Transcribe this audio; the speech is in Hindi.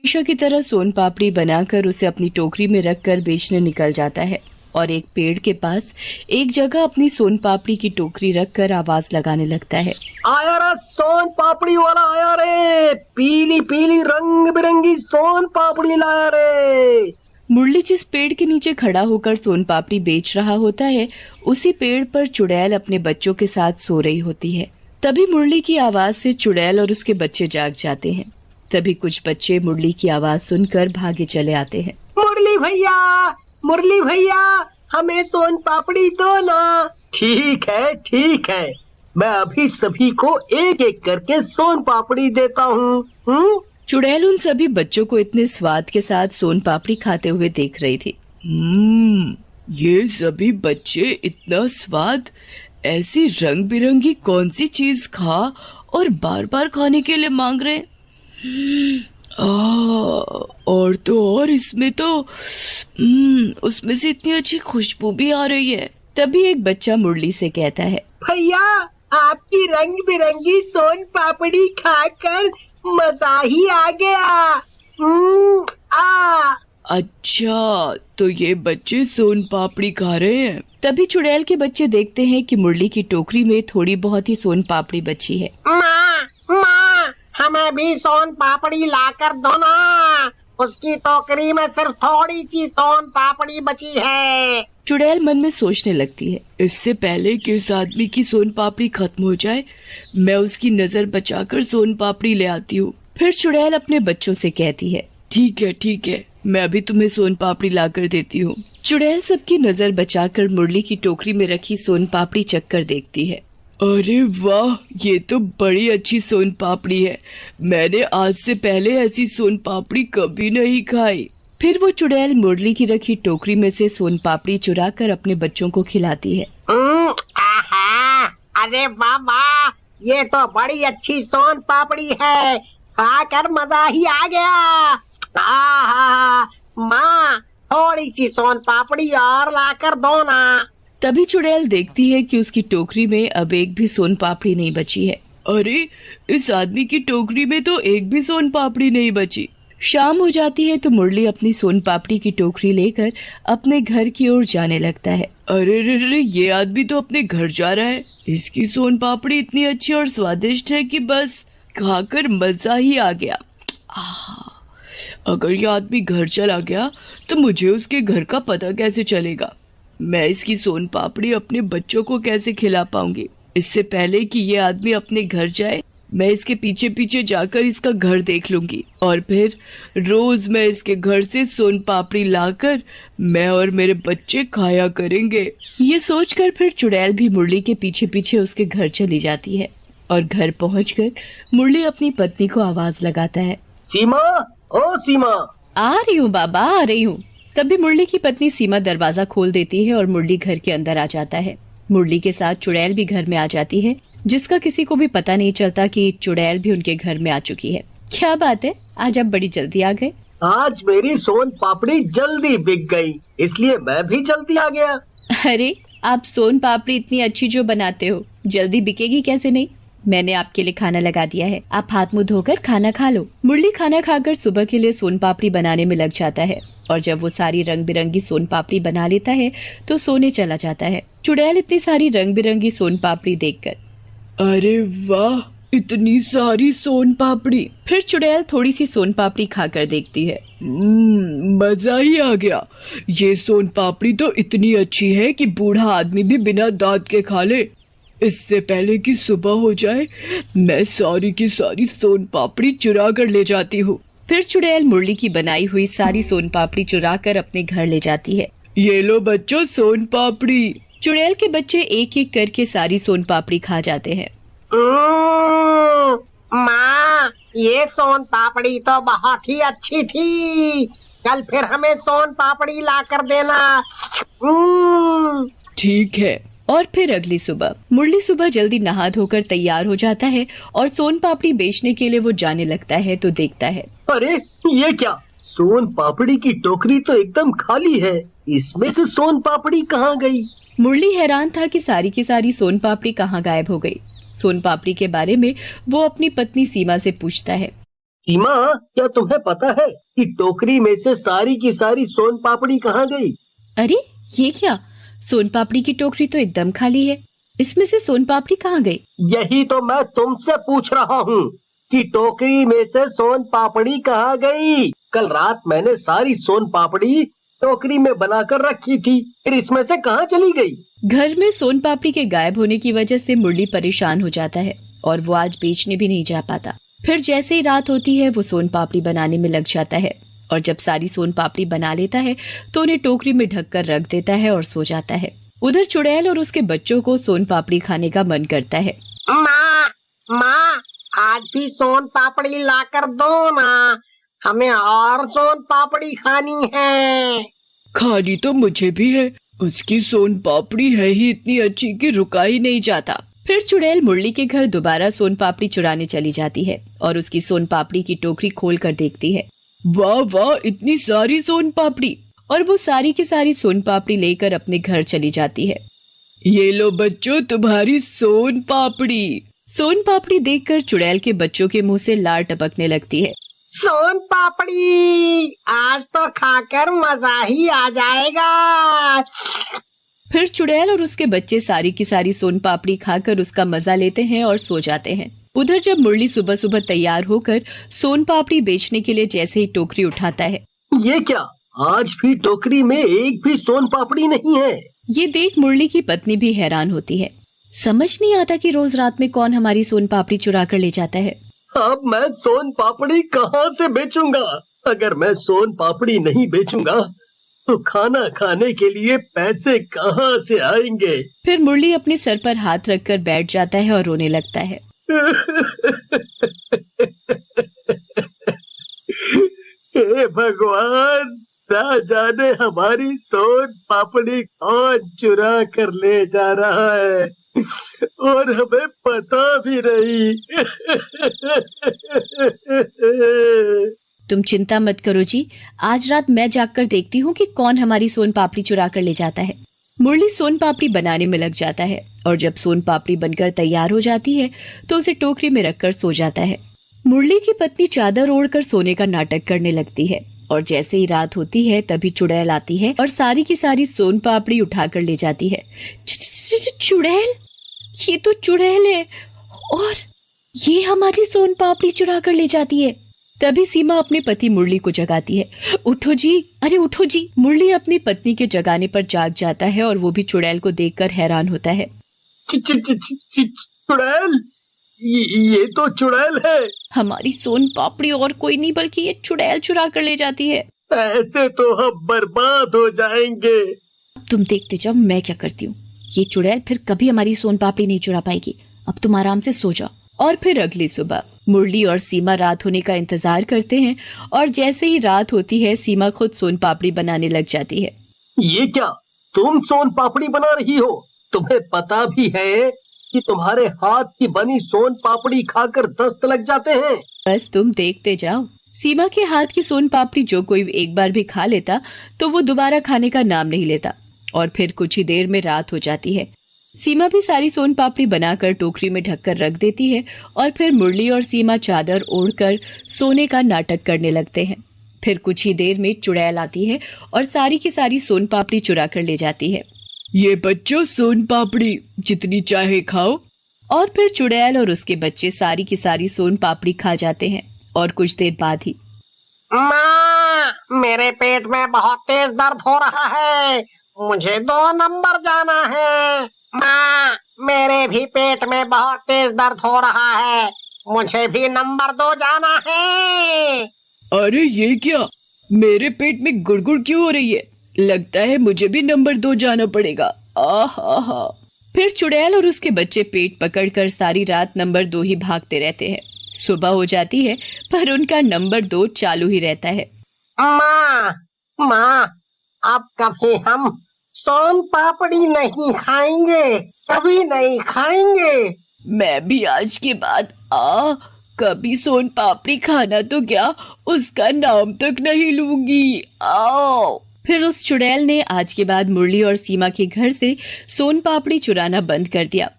हमेशा की तरह सोन पापड़ी बनाकर उसे अपनी टोकरी में रखकर बेचने निकल जाता है और एक पेड़ के पास एक जगह अपनी सोन पापड़ी की टोकरी रखकर आवाज लगाने लगता है। आया रे सोन पापड़ी वाला आया रे, पीली पीली रंग बिरंगी सोन पापड़ी लाया रे। मुरली जिस पेड़ के नीचे खड़ा होकर सोन पापड़ी बेच रहा होता है, उसी पेड़ पर चुड़ैल अपने बच्चों के साथ सो रही होती है। तभी मुरली की आवाज से चुड़ैल और उसके बच्चे जाग जाते हैं। तभी कुछ बच्चे मुरली की आवाज सुनकर भागे चले आते हैं। मुरली भैया, हमें सोन पापड़ी दो ना। ठीक है, मैं अभी सभी को एक एक करके सोन पापड़ी देता हूँ। चुड़ैल उन सभी बच्चों को इतने स्वाद के साथ सोन पापड़ी खाते हुए देख रही थी। ये सभी बच्चे इतना स्वाद, ऐसी रंग बिरंगी कौन सी चीज खा और बार बार खाने के लिए मांग रहे। और तो और इसमें तो उसमें से इतनी अच्छी खुशबू भी आ रही है। तभी एक बच्चा मुरली से कहता है, भैया, आपकी रंग बिरंगी सोन पापड़ी खाकर मजा ही आ गया। अच्छा, तो ये बच्चे सोन पापड़ी खा रहे हैं। तभी चुड़ैल के बच्चे देखते हैं कि मुरली की टोकरी में थोड़ी बहुत ही सोन पापड़ी बची है। माँ, हमें भी सोन पापड़ी लाकर दो ना। उसकी टोकरी में सिर्फ थोड़ी सी सोन पापड़ी बची है। चुड़ैल मन में सोचने लगती है, इससे पहले कि उस आदमी की सोन पापड़ी खत्म हो जाए, मैं उसकी नजर बचाकर सोन पापड़ी ले आती हूँ। फिर चुड़ैल अपने बच्चों से कहती है, ठीक है, मैं अभी तुम्हें सोन पापड़ी लाकर देती हूँ। चुड़ैल सबकी नजर बचाकर मुरली की टोकरी में रखी सोन पापड़ी चखकर देखती है। अरे वाह, ये तो बड़ी अच्छी सोन पापड़ी है। मैंने आज से पहले ऐसी सोन पापड़ी कभी नहीं खाई। फिर वो चुड़ैल मुरली की रखी टोकरी में से सोन पापड़ी चुरा कर अपने बच्चों को खिलाती है। अरे वाह, ये तो बड़ी अच्छी सोन पापड़ी है, खाकर मजा ही आ गया। माँ, थोड़ी सी सोन पापड़ी और लाकर दो ना। तभी चुड़ैल देखती है कि उसकी टोकरी में अब एक भी सोन पापड़ी नहीं बची है। अरे, इस आदमी की टोकरी में तो एक भी सोन पापड़ी नहीं बची। शाम हो जाती है तो मुरली अपनी सोन पापड़ी की टोकरी लेकर अपने घर की ओर जाने लगता है। अरे रे, ये आदमी तो अपने घर जा रहा है। इसकी सोन पापड़ी इतनी अच्छी और स्वादिष्ट है कि बस खाकर मजा ही आ गया। अगर ये आदमी घर चला गया तो मुझे उसके घर का पता कैसे चलेगा? मैं इसकी सोन पापड़ी अपने बच्चों को कैसे खिला पाऊंगी? इससे पहले कि ये आदमी अपने घर जाए, मैं इसके पीछे पीछे जाकर इसका घर देख लूंगी और फिर रोज मैं इसके घर से सोन पापड़ी लाकर मैं और मेरे बच्चे खाया करेंगे। ये सोचकर फिर चुड़ैल भी मुरली के पीछे पीछे उसके घर चली जाती है और घर पहुंचकर मुरली अपनी पत्नी को आवाज लगाता है, सीमा, ओ सीमा। आ रही हूँ बाबा, आ रही हूँ। तभी मुरली की पत्नी सीमा दरवाजा खोल देती है और मुरली घर के अंदर आ जाता है। मुरली के साथ चुड़ैल भी घर में आ जाती है, जिसका किसी को भी पता नहीं चलता कि चुड़ैल भी उनके घर में आ चुकी है। क्या बात है, आज आप बड़ी जल्दी आ गए? आज मेरी सोन पापड़ी जल्दी बिक गई, इसलिए मैं भी जल्दी आ गया। अरे, आप सोन पापड़ी इतनी अच्छी जो बनाते हो, जल्दी बिकेगी कैसे नहीं? मैंने आपके लिए खाना लगा दिया है, आप हाथ मुंह धोकर खाना खा लो। मुरली खाना खाकर सुबह के लिए सोन पापड़ी बनाने में लग जाता है और जब वो सारी रंग बिरंगी सोन पापड़ी बना लेता है तो सोने चला जाता है। चुड़ैल इतनी सारी रंग बिरंगी सोन पापड़ी देखकर, अरे वाह, इतनी सारी सोन पापड़ी। फिर चुड़ैल थोड़ी सी सोन पापड़ी खाकर देखती है। मजा ही आ गया। ये सोन पापड़ी तो इतनी अच्छी है कि बूढ़ा आदमी भी बिना दांत के खा ले। इससे पहले कि सुबह हो जाए, मैं सारी की सारी सोन पापड़ी चुरा कर ले जाती हूँ। फिर चुड़ैल मुरली की बनाई हुई सारी सोन पापड़ी चुरा कर अपने घर ले जाती है। ये लो बच्चों, सोन पापड़ी। चुड़ैल के बच्चे एक एक करके सारी सोन पापड़ी खा जाते हैं। माँ, ये सोन पापड़ी तो बहुत ही अच्छी थी, कल फिर हमें सोन पापड़ी ला कर देना। ठीक है। और फिर अगली सुबह मुरली सुबह जल्दी नहा धोकर तैयार हो जाता है और सोन पापड़ी बेचने के लिए वो जाने लगता है तो देखता है, अरे ये क्या, सोन पापड़ी की टोकरी तो एकदम खाली है, इसमें से सोन पापड़ी कहाँ गई? मुरली हैरान था कि सारी की सारी सोन पापड़ी कहाँ गायब हो गई। सोन पापड़ी के बारे में वो अपनी पत्नी सीमा से पूछता है। सीमा, क्या तुम्हें पता है कि टोकरी में से सारी की सारी सोन पापड़ी कहाँ गई? अरे ये क्या, सोन पापड़ी की टोकरी तो एकदम खाली है। इसमें से सोन पापड़ी कहाँ गई? यही तो मैं तुमसे पूछ रहा हूँ कि टोकरी में से सोन पापड़ी कहाँ गई? कल रात मैंने सारी सोन पापड़ी टोकरी में बनाकर रखी थी, फिर इसमें से कहाँ चली गई? घर में सोन पापड़ी के गायब होने की वजह से मुरली परेशान हो जाता है और वो आज बेचने भी नहीं जा पाता। फिर जैसे ही रात होती है वो सोन पापड़ी बनाने में लग जाता है और जब सारी सोन पापड़ी बना लेता है तो उन्हें टोकरी में ढककर रख देता है और सो जाता है। उधर चुड़ैल और उसके बच्चों को सोन पापड़ी खाने का मन करता है। माँ, माँ, आज भी सोन पापड़ी लाकर दो ना, हमें और सोन पापड़ी खानी है। खानी तो मुझे भी है, उसकी सोन पापड़ी है ही इतनी अच्छी कि रुका ही नहीं जाता। फिर चुड़ैल मुरली के घर दोबारा सोन पापड़ी चुराने चली जाती है और उसकी सोन पापड़ी की टोकरी खोल कर देखती है। वाह वाह, इतनी सारी सोन पापड़ी! और वो सारी की सारी सोन पापड़ी लेकर अपने घर चली जाती है। ये लो बच्चों, तुम्हारी सोन पापड़ी। सोन पापड़ी देखकर चुड़ैल के बच्चों के मुंह से लार टपकने लगती है। सोन पापड़ी, आज तो खाकर मजा ही आ जाएगा। फिर चुड़ैल और उसके बच्चे सारी की सारी सोन पापड़ी खाकर उसका मजा लेते हैं और सो जाते हैं। उधर जब मुरली सुबह सुबह तैयार होकर सोन पापड़ी बेचने के लिए जैसे ही टोकरी उठाता है, ये क्या, आज भी टोकरी में एक भी सोन पापड़ी नहीं है। ये देख मुरली की पत्नी भी हैरान होती है। समझ नहीं आता कि रोज रात में कौन हमारी सोन पापड़ी चुरा कर ले जाता है। अब मैं सोन पापड़ी कहाँ से बेचूंगा? अगर मैं सोन पापड़ी नहीं बेचूंगा तो खाना खाने के लिए पैसे कहाँ से आएंगे? फिर मुरली अपने सर पर हाथ रखकर बैठ जाता है और रोने लगता है। हे भगवान, ना जाने हमारी सोन पापड़ी कौन चुरा कर ले जा रहा है और हमें पता भी नहीं। तुम चिंता मत करो जी, आज रात मैं जाकर देखती हूँ कि कौन हमारी सोन पापड़ी चुरा कर ले जाता है। मुरली सोन पापड़ी बनाने में लग जाता है और जब सोन पापड़ी बनकर तैयार हो जाती है तो उसे टोकरी में रखकर सो जाता है। मुरली की पत्नी चादर ओढ़कर सोने का नाटक करने लगती है और जैसे ही रात होती है तभी चुड़ैल आती है और सारी की सारी सोन पापड़ी उठाकर ले जाती है। चुड़ैल, ये तो चुड़ैल है और ये हमारी सोन पापड़ी चुरा कर ले जाती है। तभी सीमा अपने पति मुरली को जगाती है। उठो जी, अरे उठो जी। मुरली अपनी पत्नी के जगाने पर जाग जाता है और वो भी चुड़ैल को देखकर हैरान होता है। चुड़ैल, ये तो चुड़ैल है। हमारी सोन पापड़ी और कोई नहीं बल्कि ये चुड़ैल चुरा कर ले जाती है। ऐसे तो हम बर्बाद हो जाएंगे। अब तुम देखते जाओ मैं क्या करती हूँ। ये चुड़ैल फिर कभी हमारी सोन पापड़ी नहीं चुरा पाएगी। अब तुम आराम से सो जाओ। और फिर अगली सुबह मुरली और सीमा रात होने का इंतजार करते हैं और जैसे ही रात होती है सीमा खुद सोन पापड़ी बनाने लग जाती है। ये क्या, तुम सोन पापड़ी बना रही हो? तुम्हें पता भी है कि तुम्हारे हाथ की बनी सोन पापड़ी खाकर दस्त लग जाते हैं। बस तुम देखते जाओ। सीमा के हाथ की सोन पापड़ी जो कोई एक बार भी खा लेता तो वो दोबारा खाने का नाम नहीं लेता। और फिर कुछ ही देर में रात हो जाती है। सीमा भी सारी सोन पापड़ी बनाकर टोकरी में ढककर रख देती है और फिर मुरली और सीमा चादर ओढ़कर सोने का नाटक करने लगते हैं। फिर कुछ ही देर में चुड़ैल आती है और सारी की सारी सोन पापड़ी चुरा कर ले जाती है। ये बच्चों, सोन पापड़ी जितनी चाहे खाओ। और फिर चुड़ैल और उसके बच्चे सारी की सारी सोन पापड़ी खा जाते हैं और कुछ देर बाद ही, माँ, मेरे पेट में बहुत तेज दर्द हो रहा है, मुझे 2 नंबर जाना है। माँ, मेरे भी पेट में बहुत तेज दर्द हो रहा है, मुझे भी नंबर 2 जाना है। अरे ये क्या, मेरे पेट में गुड़गुड़ क्यों हो रही है? लगता है मुझे भी नंबर 2 जाना पड़ेगा। आहा। फिर चुड़ैल और उसके बच्चे पेट पकड़कर सारी रात नंबर 2 ही भागते रहते हैं। सुबह हो जाती है पर उनका नंबर 2 चालू ही रहता है। माँ, अब कभी हम सोन पापड़ी नहीं खाएंगे, कभी नहीं खाएंगे। मैं भी आज के बाद कभी सोन पापड़ी खाना तो क्या, उसका नाम तक नहीं लूंगी। आओ। फिर उस चुड़ैल ने आज के बाद मुरली और सीमा के घर से सोन पापड़ी चुराना बंद कर दिया